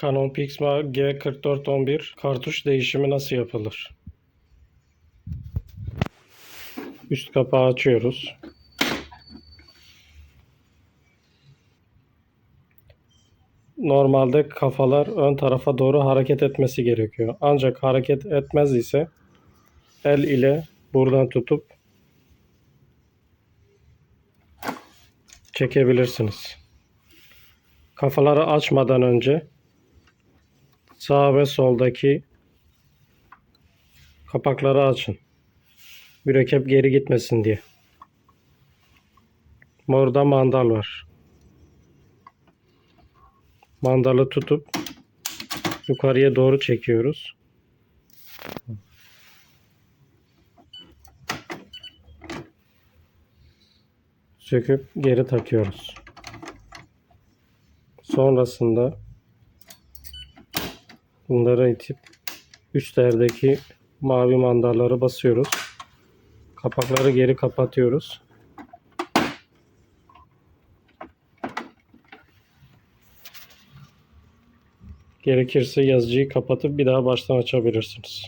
Canon Pixma G4411 kartuş değişimi nasıl yapılır? Üst kapağı açıyoruz. Normalde kafalar ön tarafa doğru hareket etmesi gerekiyor. Ancak hareket etmez ise el ile buradan tutup çekebilirsiniz. Kafaları açmadan önce sağ ve soldaki kapakları açın. Mürekkep geri gitmesin diye. Orada mandal var. Mandalı tutup yukarıya doğru çekiyoruz. Söküp geri takıyoruz. Sonrasında bunları itip üstlerdeki mavi mandalları basıyoruz. Kapakları geri kapatıyoruz. Gerekirse yazıcıyı kapatıp bir daha baştan açabilirsiniz.